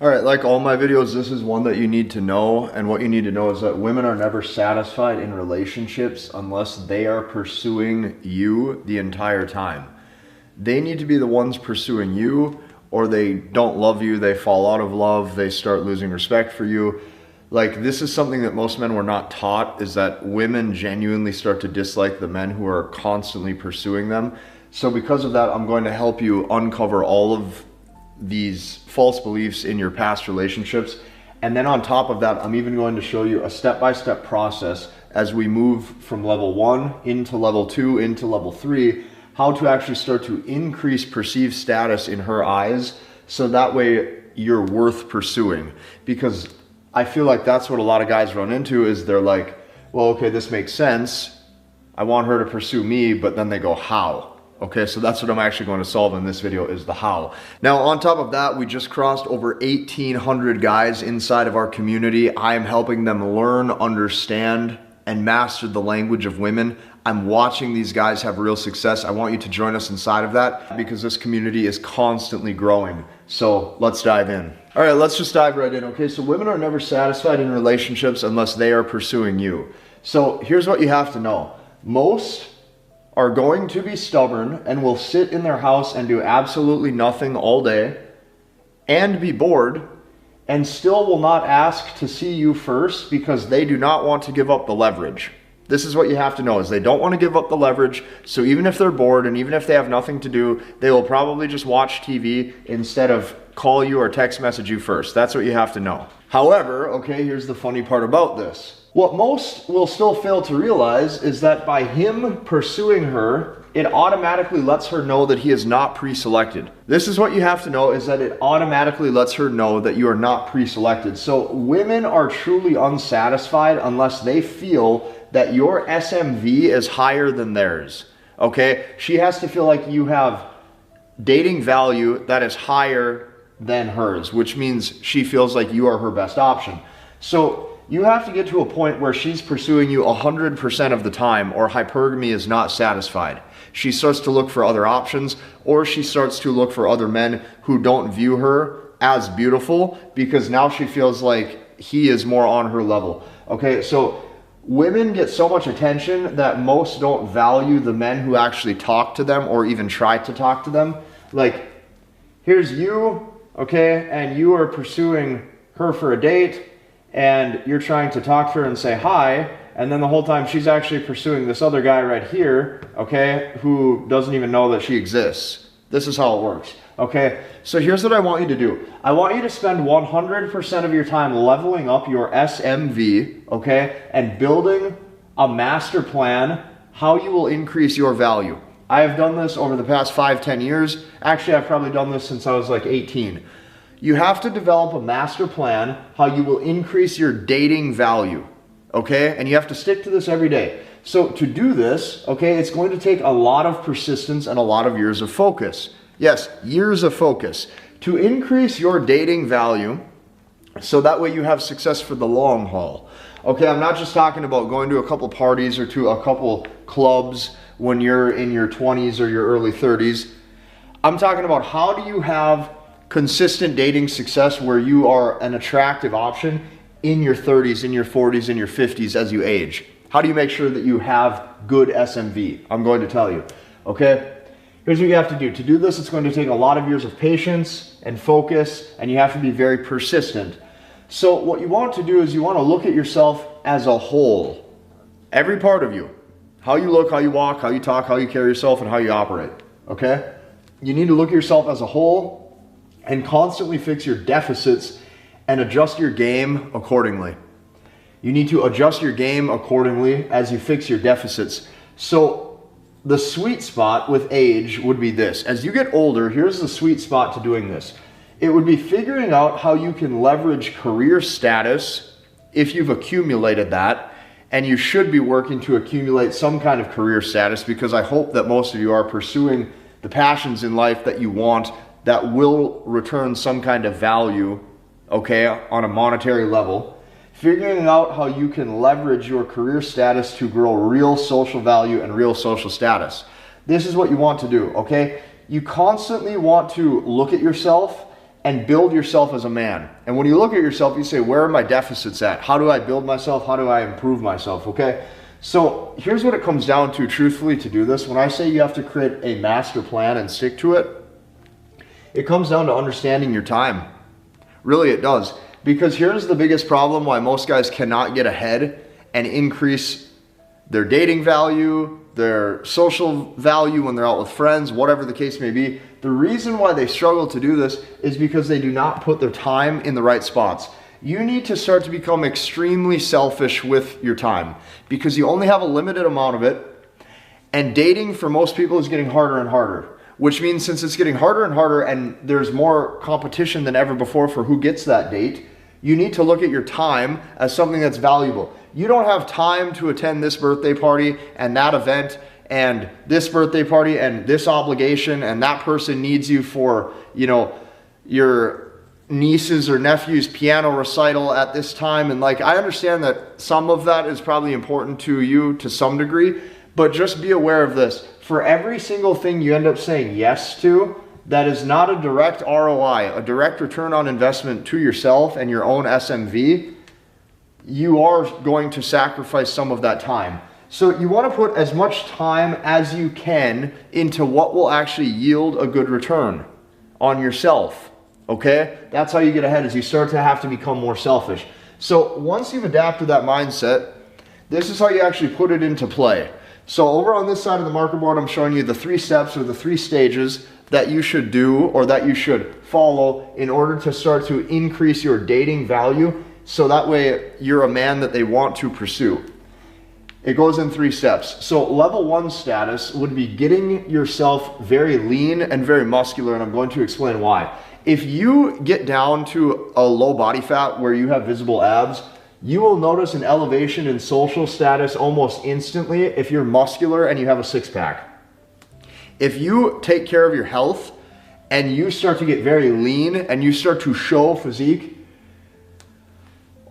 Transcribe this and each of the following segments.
All right, like all my videos, this is one that you need to know. And what you need to know is that women are never satisfied in relationships unless they are pursuing you the entire time. They need to be the ones pursuing you, or they don't love you, they fall out of love, they start losing respect for you. Like, this is something that most men were not taught, is that women genuinely start to dislike the men who are constantly pursuing them. So because of that, I'm going to help you uncover all of these false beliefs in your past relationships. And then on top of that, I'm even going to show you a step-by-step process as we move from level 1 into level 2 into level 3, how to actually start to increase perceived status in her eyes, so that way you're worth pursuing. Because I feel like that's what a lot of guys run into, is they're like, well, okay, this makes sense, I want her to pursue me, but then they go, how? Okay, so that's what I'm actually going to solve in this video, is the how. Now, on top of that, we just crossed over 1,800 guys inside of our community. I am helping them learn, understand, and master the language of women. I'm watching these guys have real success. I want you to join us inside of that, because this community is constantly growing. So let's dive in. All right, let's just dive right in. Okay, so women are never satisfied in relationships unless they are pursuing you. So here's what you have to know. Most are going to be stubborn and will sit in their house and do absolutely nothing all day and be bored, and still will not ask to see you first because they do not want to give up the leverage. This is what you have to know, is they don't want to give up the leverage. So even if they're bored and even if they have nothing to do, they will probably just watch TV instead of call you or text message you first. That's what you have to know. However, okay, here's the funny part about this. What most will still fail to realize is that by him pursuing her, it automatically lets her know that he is not pre-selected. This is what you have to know, is that it automatically lets her know that you are not pre-selected. So women are truly unsatisfied unless they feel that your SMV is higher than theirs. Okay? She has to feel like you have dating value that is higher than hers, which means she feels like you are her best option. So you have to get to a point where she's pursuing you 100% of the time, or hypergamy is not satisfied. She starts to look for other options, or she starts to look for other men who don't view her as beautiful, because now she feels like he is more on her level. Okay, so women get so much attention that most don't value the men who actually talk to them or even try to talk to them. Like, here's you, okay, and you are pursuing her for a date, and you're trying to talk to her and say hi, and then the whole time she's actually pursuing this other guy right here, okay, who doesn't even know that she exists. This is how it works, okay? So here's what I want you to do. I want you to spend 100% of your time leveling up your SMV, okay, and building a master plan how you will increase your value. I have done this over the past 5-10 years. Actually, I've probably done this since I was like 18. You have to develop a master plan how you will increase your dating value, okay? And you have to stick to this every day. So to do this, okay, it's going to take a lot of persistence and a lot of years of focus. Yes, years of focus. To increase your dating value, so that way you have success for the long haul. Okay, I'm not just talking about going to a couple parties or to a couple clubs when you're in your 20s or your early 30s. I'm talking about, how do you have consistent dating success where you are an attractive option in your 30s, in your 40s, in your 50s as you age? How do you make sure that you have good SMV? I'm going to tell you, okay? Here's what you have to do. To do this, it's going to take a lot of years of patience and focus, and you have to be very persistent. So what you want to do is you want to look at yourself as a whole. Every part of you. How you look, how you walk, how you talk, how you carry yourself, and how you operate, okay? You need to look at yourself as a whole and constantly fix your deficits and adjust your game accordingly. You need to adjust your game accordingly as you fix your deficits. So the sweet spot with age would be this. As you get older, here's the sweet spot to doing this. It would be figuring out how you can leverage career status if you've accumulated that, and you should be working to accumulate some kind of career status, because I hope that most of you are pursuing the passions in life that you want that will return some kind of value, okay, on a monetary level. Figuring out how you can leverage your career status to grow real social value and real social status. This is what you want to do, okay? You constantly want to look at yourself and build yourself as a man. And when you look at yourself, you say, where are my deficits at? How do I build myself? How do I improve myself? Okay. So here's what it comes down to, truthfully, to do this. When I say you have to create a master plan and stick to it, it comes down to understanding your time. Really, it does. Because here's the biggest problem why most guys cannot get ahead and increase their dating value, their social value when they're out with friends, whatever the case may be. The reason why they struggle to do this is because they do not put their time in the right spots. You need to start to become extremely selfish with your time because you only have a limited amount of it, and dating for most people is getting harder and harder, which means since it's getting harder and harder and there's more competition than ever before for who gets that date, you need to look at your time as something that's valuable. You don't have time to attend this birthday party and that event and this birthday party and this obligation, and that person needs you for, you know, your niece's or nephew's piano recital at this time. And like, I understand that some of that is probably important to you to some degree, but just be aware of this. For every single thing you end up saying yes to, that is not a direct ROI, a direct return on investment to yourself and your own SMV, you are going to sacrifice some of that time. So you want to put as much time as you can into what will actually yield a good return on yourself. Okay? That's how you get ahead, is you start to have to become more selfish. So once you've adapted that mindset, this is how you actually put it into play. So over on this side of the marker board, I'm showing you the 3 steps or the 3 stages that you should do or that you should follow in order to start to increase your dating value, so that way you're a man that they want to pursue. It goes in 3 steps. So level 1 status would be getting yourself very lean and very muscular, and I'm going to explain why. If you get down to a low body fat where you have visible abs, you will notice an elevation in social status almost instantly if you're muscular and you have a 6-pack. If you take care of your health and you start to get very lean and you start to show physique,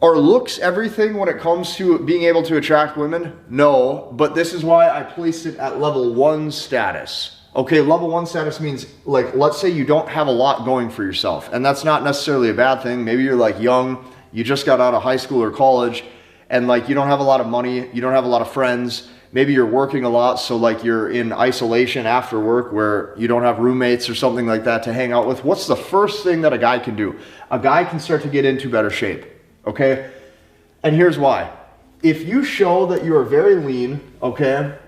are looks everything when it comes to being able to attract women? No, but this is why I placed it at level 1 status. Okay, level 1 status means, like, let's say you don't have a lot going for yourself, and that's not necessarily a bad thing. Maybe you're like young, you just got out of high school or college, and like you don't have a lot of money, you don't have a lot of friends, maybe you're working a lot, so like you're in isolation after work where you don't have roommates or something like that to hang out with. What's the first thing that a guy can do? A guy can start to get into better shape, okay? And here's why. If you show that you are very lean, okay,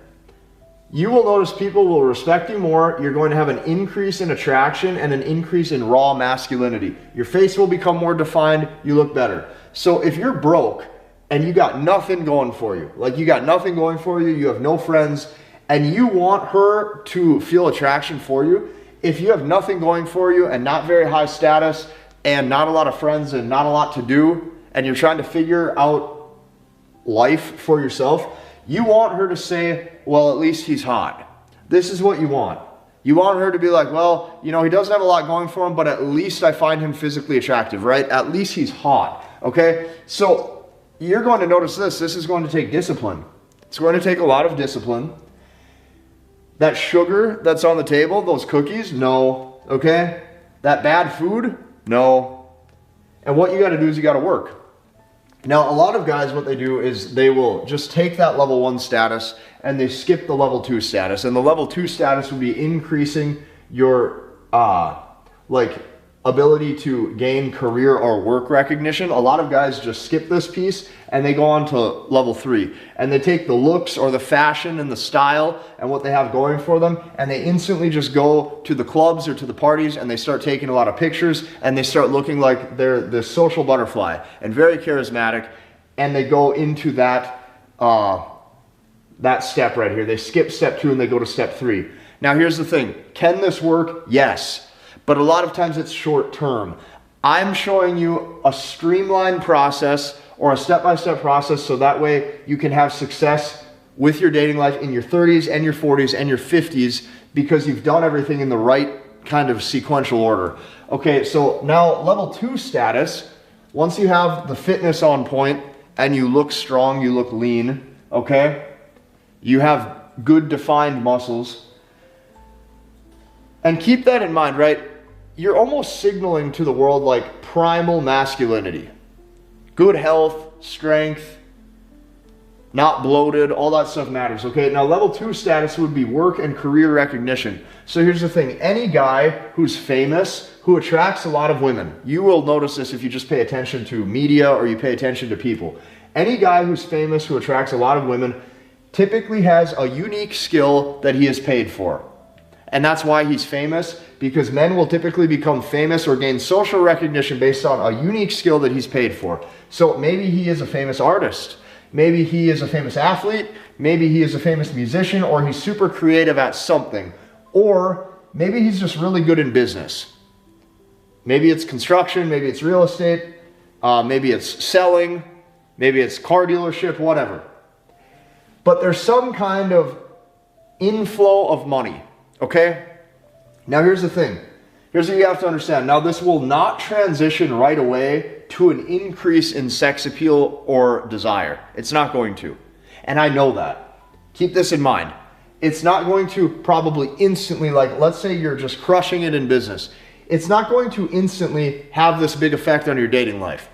you will notice people will respect you more. You're going to have an increase in attraction and an increase in raw masculinity. Your face will become more defined. You look better. So if you're broke and you got nothing going for you, like you got nothing going for you, you have no friends, and you want her to feel attraction for you, if you have nothing going for you and not very high status and not a lot of friends and not a lot to do, and you're trying to figure out life for yourself, you want her to say, well, at least he's hot. This is what you want. You want her to be like, well, you know, he doesn't have a lot going for him, but at least I find him physically attractive, right? At least he's hot, okay? So you're going to notice this. This is going to take discipline. It's going to take a lot of discipline. That sugar that's on the table, those cookies, no, okay? That bad food, no. And what you got to do is you got to work. Now, a lot of guys, what they do is they will just take that level 1 status and they skip the level 2 status. And the level 2 status would be increasing your ability to gain career or work recognition. A lot of guys just skip this piece and they go on to level 3. And they take the looks or the fashion and the style and what they have going for them, and they instantly just go to the clubs or to the parties and they start taking a lot of pictures and they start looking like they're the social butterfly and very charismatic, and they go into that step right here. They skip step 2 and they go to step 3. Now here's the thing. Can this work? Yes. But a lot of times it's short term. I'm showing you a streamlined process or a step-by-step process so that way you can have success with your dating life in your 30s and your 40s and your 50s because you've done everything in the right kind of sequential order. Okay, so now level 2 status, once you have the fitness on point and you look strong, you look lean, okay? You have good defined muscles. And keep that in mind, right? you're almost signaling to the world like primal masculinity. Good health, strength, not bloated, all that stuff matters, okay? Now, level 2 status would be work and career recognition. So here's the thing. Any guy who's famous, who attracts a lot of women, you will notice this if you just pay attention to media or you pay attention to people. Any guy who's famous, who attracts a lot of women, typically has a unique skill that he is paid for. And that's why he's famous, because men will typically become famous or gain social recognition based on a unique skill that he's paid for. So maybe he is a famous artist. Maybe he is a famous athlete, maybe he is a famous musician, or he's super creative at something. Or maybe he's just really good in business. Maybe it's construction, maybe it's real estate, maybe it's selling, maybe it's car dealership, whatever. But there's some kind of inflow of money, okay? Now here's the thing. Here's what you have to understand. Now this will not transition right away to an increase in sex appeal or desire. It's not going to. And I know that. Keep this in mind. It's not going to probably instantly, like let's say you're just crushing it in business. It's not going to instantly have this big effect on your dating life.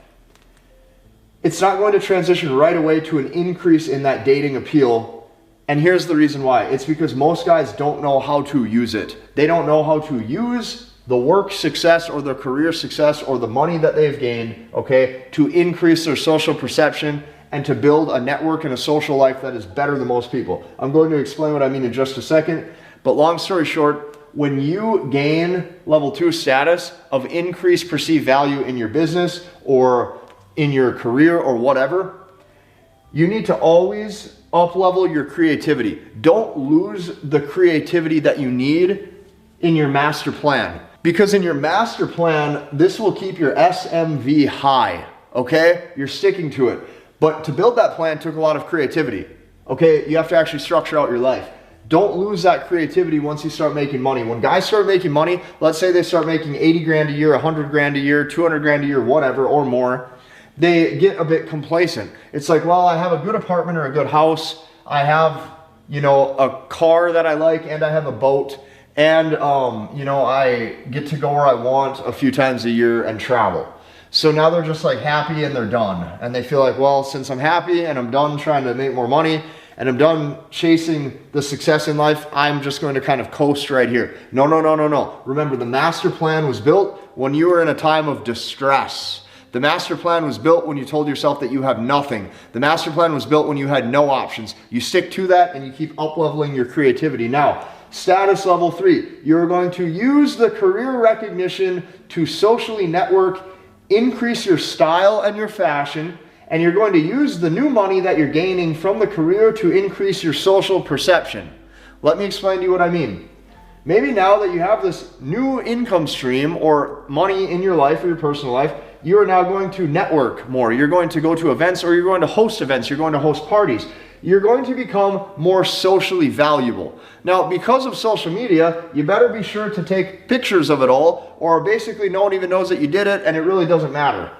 It's not going to transition right away to an increase in that dating appeal. And here's the reason why. It's because most guys don't know how to use it. They don't know how to use the work success or their career success or the money that they've gained, okay, to increase their social perception and to build a network and a social life that is better than most people. I'm going to explain what I mean in just a second, but long story short, when you gain level 2 status of increased perceived value in your business or in your career or whatever, you need to always up-level your creativity. Don't lose the creativity that you need in your master plan. Because in your master plan, this will keep your SMV high, okay? You're sticking to it. But to build that plan took a lot of creativity, okay? You have to actually structure out your life. Don't lose that creativity once you start making money. When guys start making money, let's say they start making 80 grand a year, 100 grand a year, 200 grand a year, whatever, or more, they get a bit complacent. It's like, well, I have a good apartment or a good house. I have, you know, a car that I like, and I have a boat. And, you know, I get to go where I want a few times a year and travel. So now they're just like happy and they're done. And they feel like, well, since I'm happy and I'm done trying to make more money and I'm done chasing the success in life, I'm just going to kind of coast right here. No, no, no, no, no. Remember, the master plan was built when you were in a time of distress. The master plan was built when you told yourself that you have nothing. The master plan was built when you had no options. You stick to that and you keep up-leveling your creativity. Now, status level 3, you're going to use the career recognition to socially network, increase your style and your fashion, and you're going to use the new money that you're gaining from the career to increase your social perception. Let me explain to you what I mean. Maybe now that you have this new income stream or money in your life or your personal life, you are now going to network more. You're going to go to events, or you're going to host events. You're going to host parties. You're going to become more socially valuable. Now, because of social media, you better be sure to take pictures of it all, or basically no one even knows that you did it, and it really doesn't matter.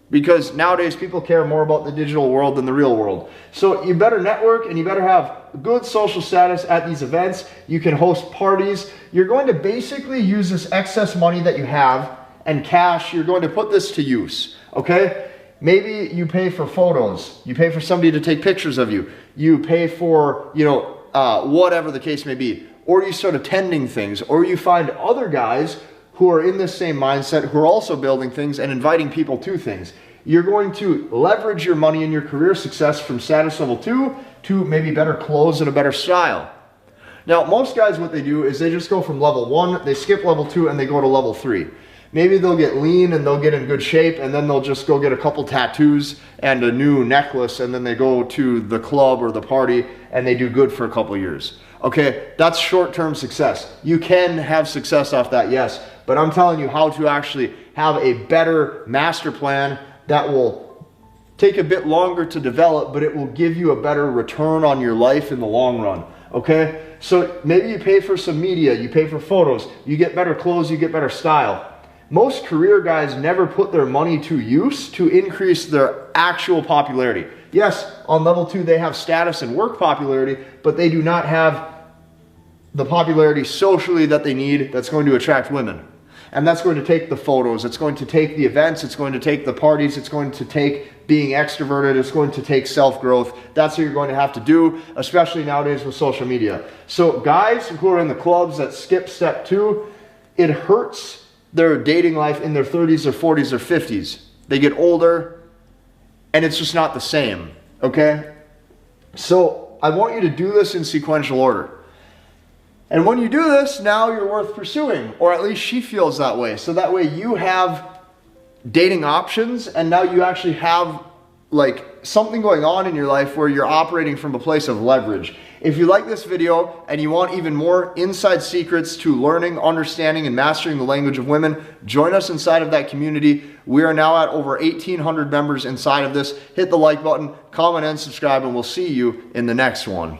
Because nowadays people care more about the digital world than the real world. So you better network, and you better have good social status at these events. You can host parties. You're going to basically use this excess money that you have and cash. You're going to put this to use, okay? Maybe you pay for photos. You pay for somebody to take pictures of you. You pay for, you know, whatever the case may be. Or you start attending things. Or you find other guys who are in this same mindset, who are also building things and inviting people to things. You're going to leverage your money and your career success from status level 2 to maybe better clothes and a better style. Now, most guys, what they do is they just go from level 1, they skip level 2, and they go to level 3. Maybe they'll get lean and they'll get in good shape, and then they'll just go get a couple tattoos and a new necklace, and then they go to the club or the party and they do good for a couple years. Okay, that's short-term success. You can have success off that, yes, but I'm telling you how to actually have a better master plan that will take a bit longer to develop, but it will give you a better return on your life in the long run. Okay, so maybe you pay for some media, you pay for photos, you get better clothes, you get better style. Most career guys never put their money to use to increase their actual popularity. Yes, on level 2 they have status and work popularity, but they do not have the popularity socially that they need that's going to attract women. And that's going to take the photos, it's going to take the events, it's going to take the parties, it's going to take being extroverted, it's going to take self-growth. That's what you're going to have to do, especially nowadays with social media. So guys who are in the clubs that skip step 2, it hurts their dating life in their 30s or 40s or 50s. They get older and it's just not the same, okay? So I want you to do this in sequential order. And when you do this, now you're worth pursuing, or at least she feels that way. So that way you have dating options, and now you actually have like something going on in your life where you're operating from a place of leverage. If you like this video and you want even more inside secrets to learning, understanding, and mastering the language of women, join us inside of that community. We are now at over 1,800 members inside of this. Hit the like button, comment, and subscribe, and we'll see you in the next one.